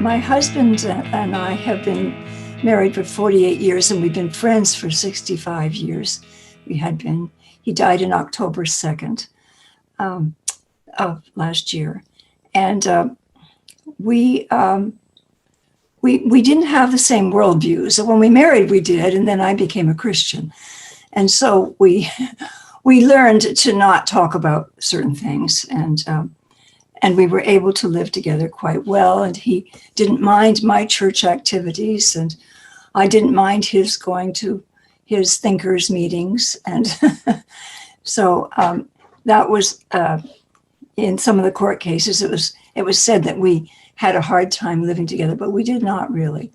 My husband and I have been married for 48 years, and we've been friends for 65 years. He died in October 2nd of last year. And we didn't have the same worldview. So when we married, we did, and then I became a Christian. And so we learned to not talk about certain things, and we were able to live together quite well. And he didn't mind my church activities, and I didn't mind his going to his thinkers meetings. And so that was in some of the court cases, it was said that we had a hard time living together, but we did not really.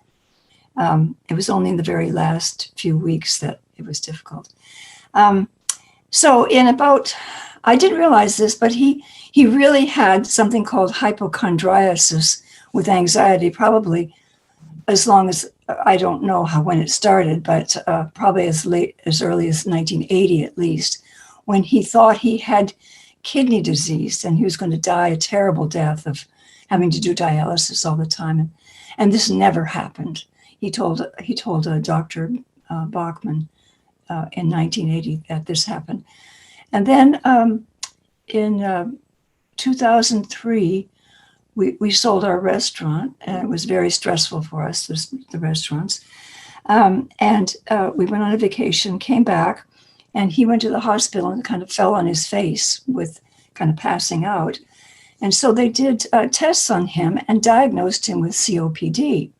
It was only in the very last few weeks that it was difficult. So I didn't realize this, but he really had something called hypochondriasis with anxiety, probably as long as, I don't know when it started, but probably as early as 1980 at least, when he thought he had kidney disease and he was going to die a terrible death of having to do dialysis all the time. And this never happened. He told Dr. Bachman in 1980 that this happened. And then in 2003, we sold our restaurant, and it was very stressful for us, the restaurants. And we went on a vacation, came back, and he went to the hospital and kind of fell on his face with kind of passing out. And so they did tests on him and diagnosed him with COPD.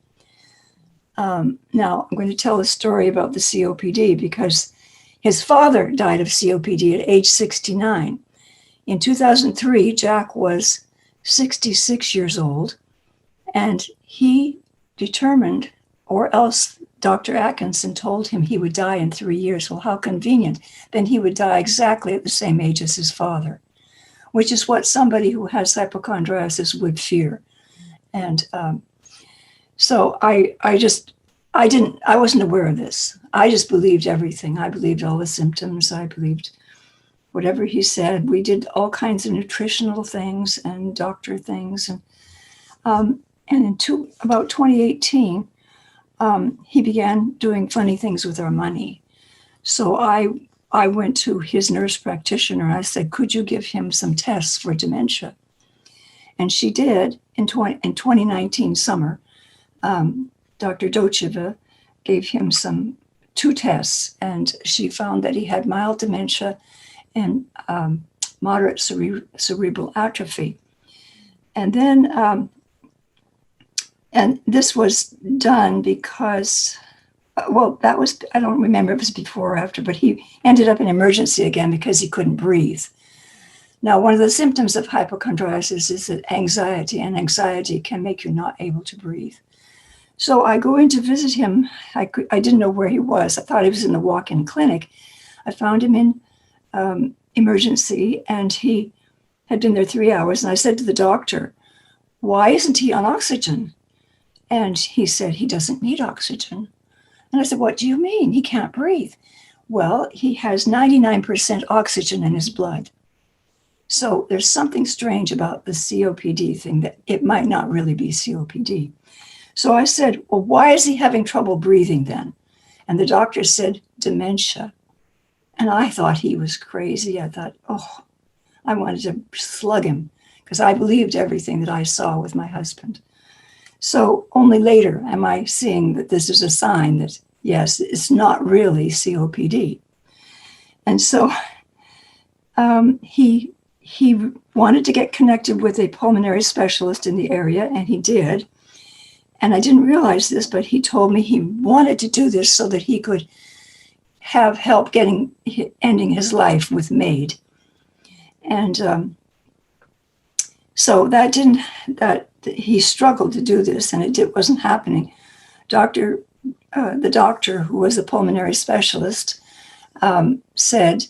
Now, I'm going to tell a story about the COPD because his father died of COPD at age 69. In 2003, Jack was 66 years old, and he determined, or else Dr. Atkinson told him he would die in 3 years. Well, how convenient. Then he would die exactly at the same age as his father, which is what somebody who has hypochondriasis would fear. And so I wasn't aware of this. I just believed everything. I believed all the symptoms. I believed whatever he said. We did all kinds of nutritional things and doctor things. And in about 2018, he began doing funny things with our money. So I went to his nurse practitioner. I said, could you give him some tests for dementia? And she did in 2019 summer. Dr. Docheva gave him two tests, and she found that he had mild dementia and moderate cerebral atrophy. And then, and this was done because, I don't remember if it was before or after, but he ended up in emergency again because he couldn't breathe. Now, one of the symptoms of hypochondriasis is that anxiety, and anxiety can make you not able to breathe. So I go in to visit him. I didn't know where he was. I thought he was in the walk-in clinic. I found him in emergency, and he had been there 3 hours. And I said to the doctor, why isn't he on oxygen? And he said, he doesn't need oxygen. And I said, what do you mean? He can't breathe. Well, he has 99% oxygen in his blood. So there's something strange about the COPD thing, that it might not really be COPD. So I said, well, why is he having trouble breathing then? And the doctor said, dementia. And I thought he was crazy. I thought, I wanted to slug him because I believed everything that I saw with my husband. So only later am I seeing that this is a sign that, yes, it's not really COPD. And so he wanted to get connected with a pulmonary specialist in the area, and he did. And I didn't realize this, but he told me he wanted to do this so that he could have help ending his life with MAID. And so he struggled to do this, and it wasn't happening. The doctor, who was a pulmonary specialist, said,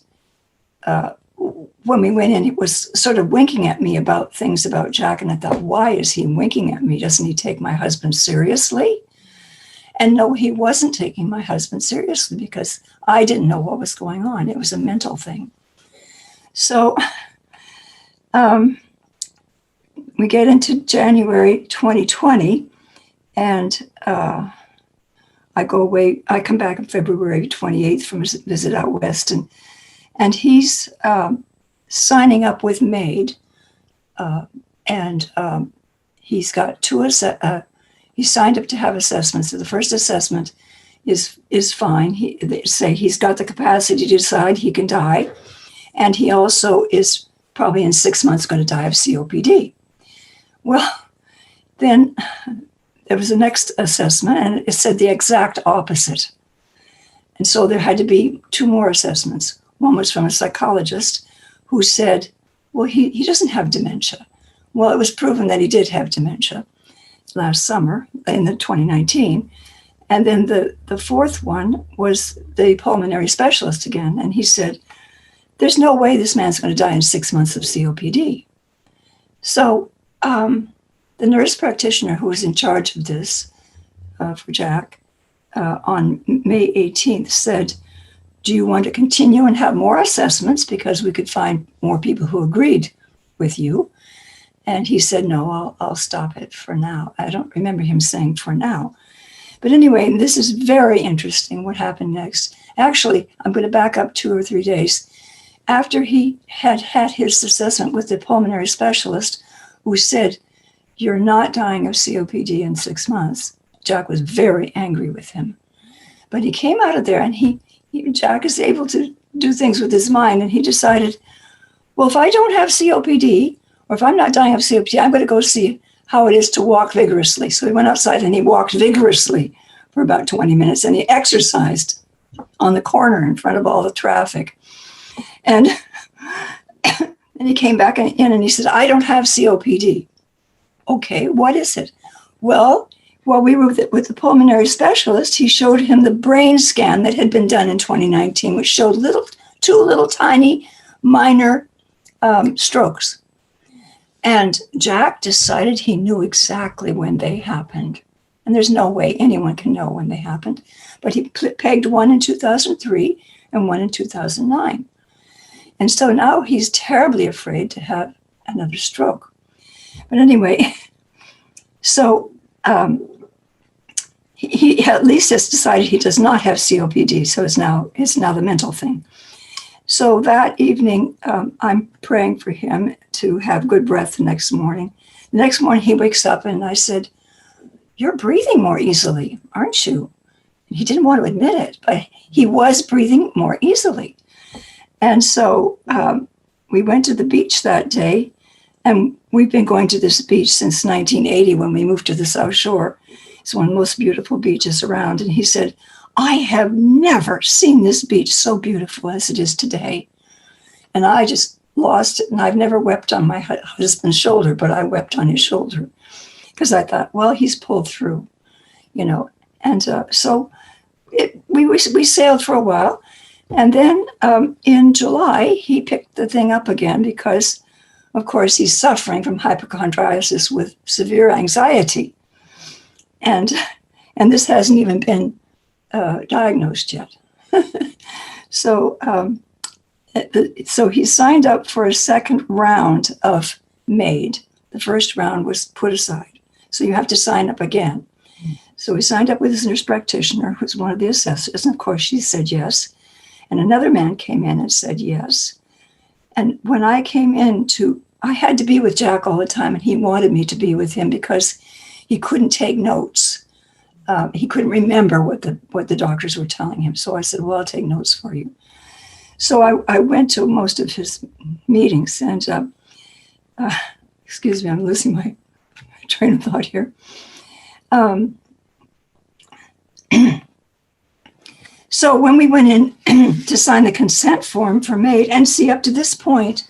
when we went in, he was sort of winking at me about things about Jack. And I thought, why is he winking at me? Doesn't he take my husband seriously? And no, he wasn't taking my husband seriously because I didn't know what was going on. It was a mental thing. So we get into January 2020, And I go away. I come back on February 28th from a visit out west, and he's signing up with MAID, and he's got he signed up to have assessments. So the first assessment is fine. They say he's got the capacity to decide he can die, and he also is probably in 6 months going to die of COPD. Well, then there was the next assessment, and it said the exact opposite. And so there had to be 2 more assessments. One was from a psychologist who said, well, he doesn't have dementia. Well, it was proven that he did have dementia last summer in the 2019. And then the fourth one was the pulmonary specialist again. And he said, there's no way this man's going to die in 6 months of COPD. So the nurse practitioner who was in charge of this for Jack on May 18th said, do you want to continue and have more assessments because we could find more people who agreed with you? And he said, no, I'll stop it for now. I don't remember him saying for now. But anyway, this is very interesting what happened next. Actually, I'm going to back up 2 or 3 days. After he had his assessment with the pulmonary specialist who said, you're not dying of COPD in 6 months, Jack was very angry with him. But he came out of there, and Jack is able to do things with his mind, and he decided, well, if I don't have COPD, or if I'm not dying of COPD, I'm going to go see how it is to walk vigorously. So he went outside and he walked vigorously for about 20 minutes, and he exercised on the corner in front of all the traffic. And he came back in and he said, I don't have COPD. Okay, what is it? Well, while we were with the pulmonary specialist, he showed him the brain scan that had been done in 2019, which showed two little tiny minor strokes. And Jack decided he knew exactly when they happened. And there's no way anyone can know when they happened. But he pegged one in 2003 and one in 2009. And so now he's terribly afraid to have another stroke. But anyway, so he at least has decided he does not have COPD. So it's now the mental thing. So that evening, I'm praying for him to have good breath the next morning. The next morning he wakes up and I said, you're breathing more easily, aren't you? And he didn't want to admit it, but he was breathing more easily. And so we went to the beach that day, and we've been going to this beach since 1980 when we moved to the South Shore. It's one of the most beautiful beaches around. And he said, I have never seen this beach so beautiful as it is today. And I just lost it. And I've never wept on my husband's shoulder, but I wept on his shoulder because I thought, well, he's pulled through, And so we sailed for a while. And then in July, he picked the thing up again because, of course, he's suffering from hypochondriasis with severe anxiety. And this hasn't even been diagnosed yet. So he signed up for a second round of MAID. The first round was put aside. So you have to sign up again. So he signed up with his nurse practitioner, who's one of the assessors. And of course, she said yes. And another man came in and said yes. And when I came in I had to be with Jack all the time, and he wanted me to be with him because he couldn't take notes. He couldn't remember what the doctors were telling him. So I said, well, I'll take notes for you. So I went to most of his meetings, and excuse me, I'm losing my train of thought here. So when we went in to sign the consent form for MAID, and see, up to this point,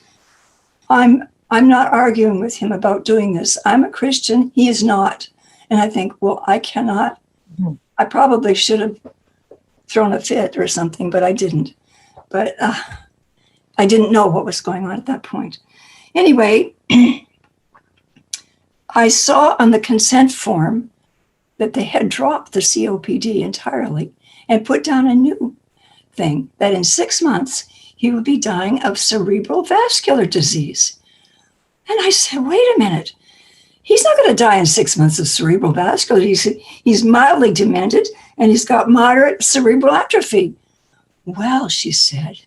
I'm not arguing with him about doing this. I'm a Christian, he is not. And I think, well, I cannot. I probably should have thrown a fit or something, but I didn't. But I didn't know what was going on at that point. Anyway, I saw on the consent form that they had dropped the COPD entirely and put down a new thing, that in 6 months, he would be dying of cerebral vascular disease. And I said, wait a minute. he's not going to die in 6 months of cerebral vascular. He's mildly demented and he's got moderate cerebral atrophy. Well, she said,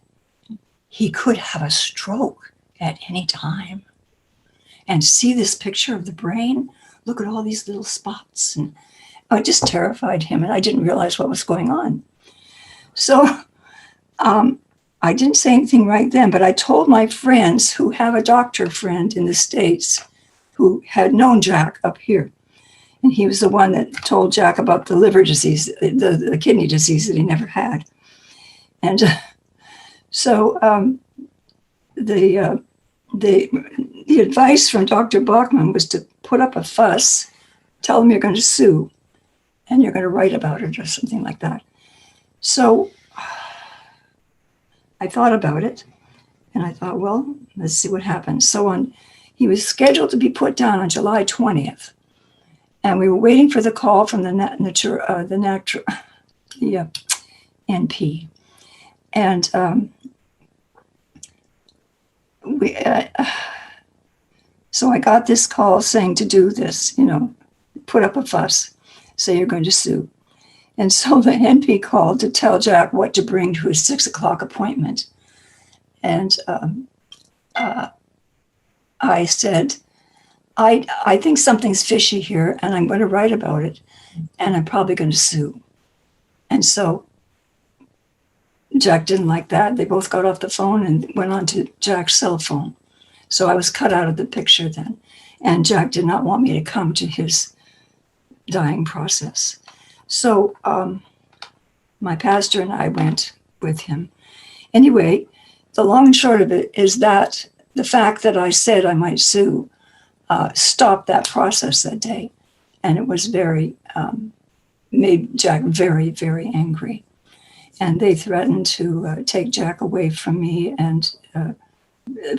he could have a stroke at any time. And see this picture of the brain? Look at all these little spots. And it just terrified him, and I didn't realize what was going on. So I didn't say anything right then, but I told my friends who have a doctor friend in the States who had known Jack up here. And he was the one that told Jack about the liver disease, the kidney disease that he never had. And so the advice from Dr. Bachman was to put up a fuss, tell them you're going to sue, and you're going to write about it or something like that. So I thought about it, and I thought, well, let's see what happens. So he was scheduled to be put down on July 20th, and we were waiting for the call from the NP. And so I got this call saying to do this, put up a fuss, say you're going to sue. And so the NP called to tell Jack what to bring to his 6 o'clock appointment. And I said, I think something's fishy here, and I'm going to write about it, and I'm probably going to sue. And so Jack didn't like that. They both got off the phone and went on to Jack's cell phone. So I was cut out of the picture then. And Jack did not want me to come to his dying process. So my pastor and I went with him. Anyway, the long and short of it is that the fact that I said I might sue stopped that process that day. And it was made Jack very, very angry. And they threatened to take Jack away from me and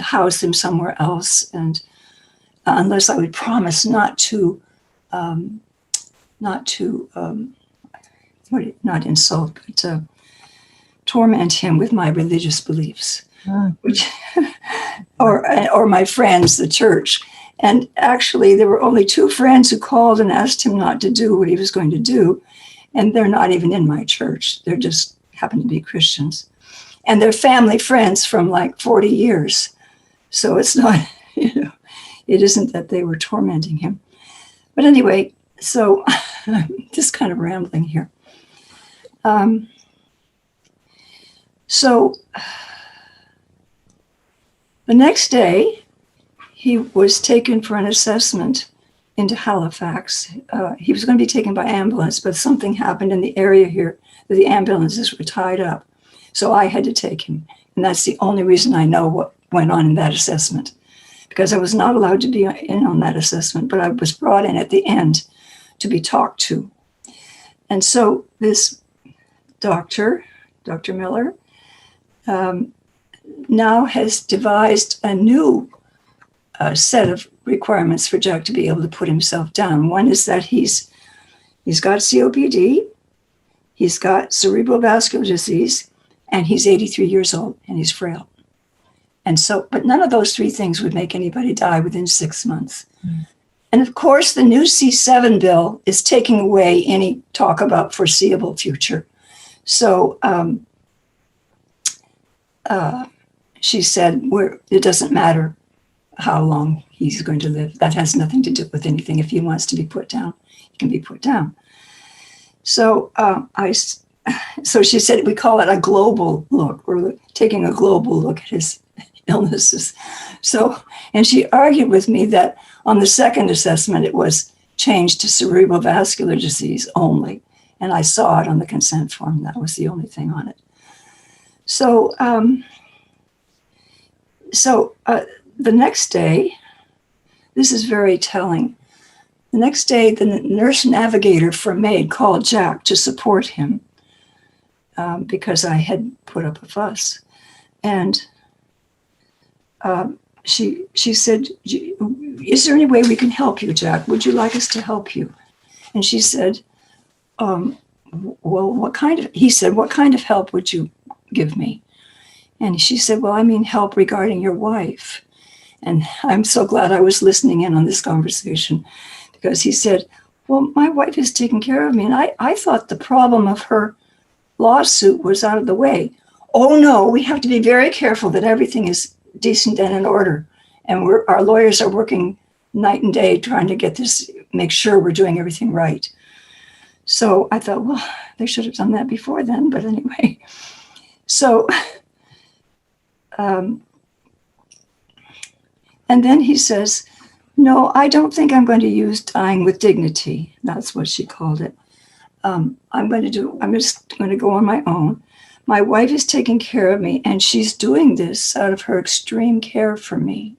house him somewhere else. And unless I would promise not insult, but torment him with my religious beliefs, which, or my friends, the church. And actually, there were only 2 friends who called and asked him not to do what he was going to do. And they're not even in my church. They're just happen to be Christians. And they're family friends from like 40 years. So it's not, it isn't that they were tormenting him. But anyway, so just kind of rambling here. So the next day, he was taken for an assessment into Halifax. He was going to be taken by ambulance, but something happened in the area here that the ambulances were tied up. So I had to take him. And that's the only reason I know what went on in that assessment, because I was not allowed to be in on that assessment, but I was brought in at the end to be talked to. And so this Dr. Miller, now has devised a new set of requirements for Jack to be able to put himself down. One is that he's got COPD, he's got cerebral vascular disease, and he's 83 years old and he's frail. And so, but none of those 3 things would make anybody die within 6 months. And of course, the new C7 bill is taking away any talk about foreseeable future. So she said, it doesn't matter how long he's going to live. That has nothing to do with anything. If he wants to be put down, he can be put down. So so she said, we call it a global look. We're taking a global look at his illnesses. So, and she argued with me that on the second assessment, it was changed to cerebral vascular disease only. And I saw it on the consent form. That was the only thing on it. So, the next day, this is very telling. The next day, the nurse navigator for MAID called Jack to support him because I had put up a fuss. And she said, is there any way we can help you, Jack? Would you like us to help you? And she said, well, he said, what kind of help would you give me? And she said, well, I mean, help regarding your wife. And I'm so glad I was listening in on this conversation, because he said, well, my wife is taking care of me. And I thought the problem of her lawsuit was out of the way. Oh, no, we have to be very careful that everything is decent and in order. And our lawyers are working night and day trying to get this, make sure we're doing everything right. So I thought, well, they should have done that before then. But anyway, so, and then he says, no, I don't think I'm going to use dying with dignity. That's what she called it. I'm just going to go on my own. My wife is taking care of me, and she's doing this out of her extreme care for me.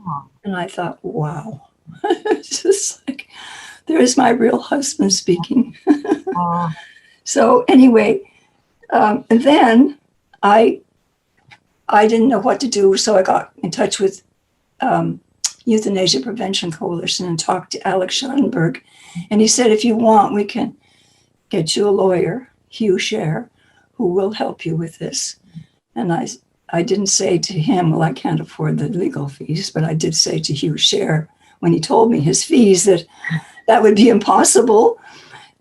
Oh. And I thought, wow, it's just like, there's my real husband speaking. Oh. So anyway, and then I didn't know what to do, so I got in touch with Euthanasia Prevention Coalition and talked to Alex Schottenberg. And he said, if you want, we can get you a lawyer, Hugh Scher, who will help you with this. And I didn't say to him, well, I can't afford the legal fees, but I did say to Hugh Scher, when he told me his fees, that would be impossible.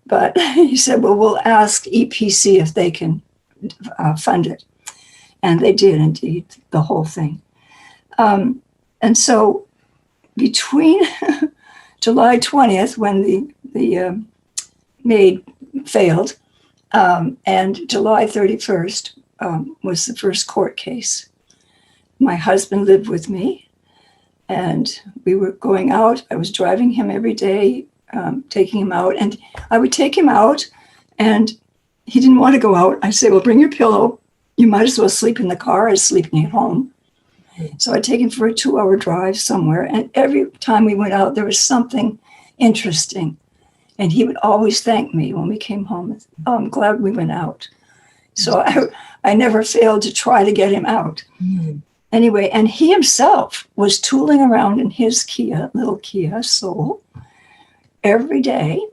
But he said, well, we'll ask EPC if they can fund it. And they did, indeed, the whole thing. And so between July 20th, when the maid failed, and July 31st was the first court case. My husband lived with me, and we were going out. I was driving him every day, taking him out, and I would take him out, and he didn't want to go out. I say, well, bring your pillow. You might as well sleep in the car as sleeping at home. So I'd take him for a 2-hour drive somewhere, and every time we went out, there was something interesting. And he would always thank me when we came home. Oh, I'm glad we went out. So I never failed to try to get him out. Mm. Anyway, and he himself was tooling around in his little Kia Soul every day,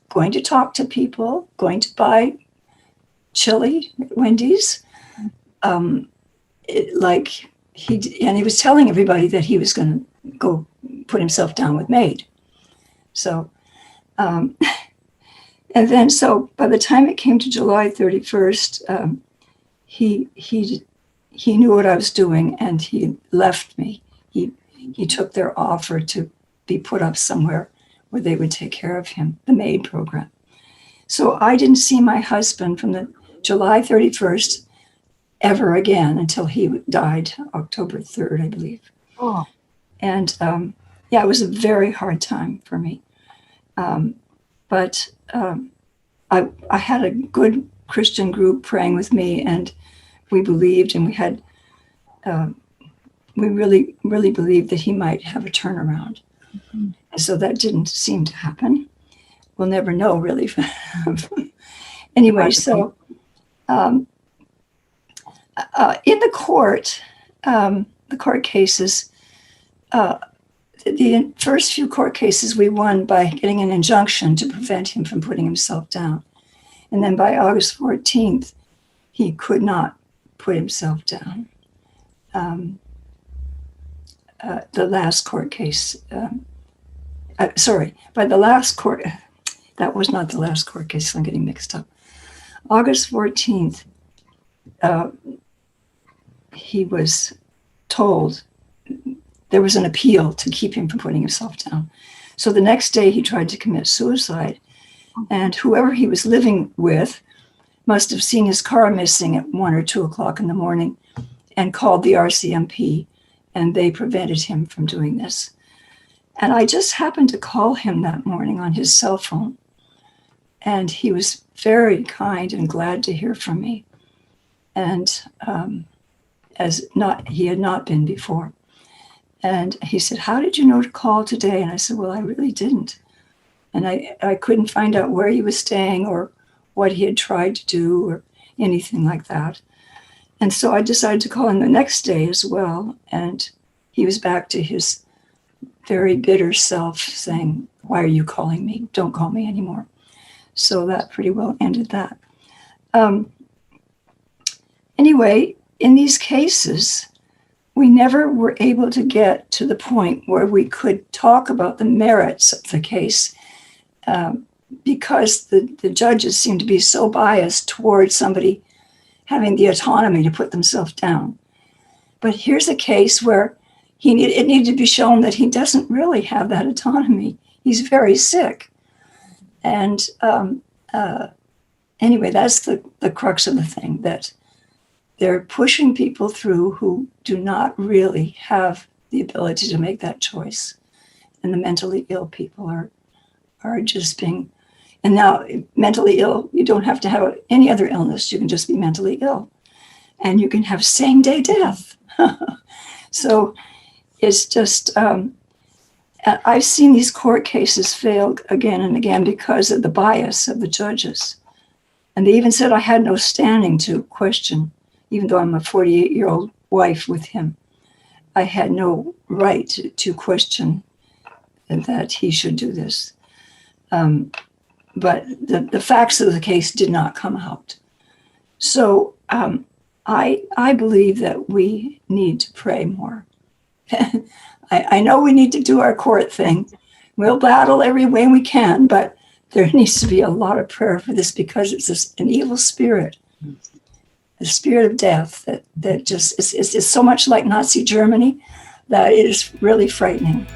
going to talk to people, going to buy chili at Wendy's. He was telling everybody that he was going to go put himself down with MAID. So, and then, so by the time it came to July 31st, he knew what I was doing, and he left me. He took their offer to be put up somewhere where they would take care of him, the MAID program. So I didn't see my husband from the July 31st ever again until he died October 3rd, I believe. Oh. And yeah, it was a very hard time for me. But I had a good Christian group praying with me, and we believed, and we had, we really, really believed that he might have a turnaround. Mm-hmm. And so that didn't seem to happen. We'll never know, really. Anyway, so in the court cases, the first few court cases we won by getting an injunction to prevent him from putting himself down. And then by August 14th, he could not put himself down. The last court case, by the last court, that was not the last court case, I'm getting mixed up. August 14th, he was told there was an appeal to keep him from putting himself down. So the next day he tried to commit suicide, and whoever he was living with must have seen his car missing at 1 or 2 o'clock in the morning and called the RCMP, and they prevented him from doing this. And I just happened to call him that morning on his cell phone, and he was very kind and glad to hear from me. And he had not been before. And he said, how did you know to call today? And I said, well, I really didn't. And I couldn't find out where he was staying or what he had tried to do or anything like that. And so I decided to call him the next day as well. And he was back to his very bitter self saying, why are you calling me? Don't call me anymore. So that pretty well ended that. Anyway, in these cases, we never were able to get to the point where we could talk about the merits of the case, because the judges seemed to be so biased towards somebody having the autonomy to put themselves down. But here's a case where it needed to be shown that he doesn't really have that autonomy. He's very sick. And anyway, that's the crux of the thing, that they're pushing people through who do not really have the ability to make that choice. And the mentally ill people are just being, and now mentally ill, you don't have to have any other illness. You can just be mentally ill. And you can have same-day death. So it's just, I've seen these court cases fail again and again because of the bias of the judges. And they even said I had no standing to question, even though I'm a 48-year-old wife with him. I had no right to question that he should do this. But the facts of the case did not come out. So I believe that we need to pray more. I know we need to do our court thing. We'll battle every way we can, but there needs to be a lot of prayer for this, because it's an evil spirit, the spirit of death that just is so much like Nazi Germany that it is really frightening.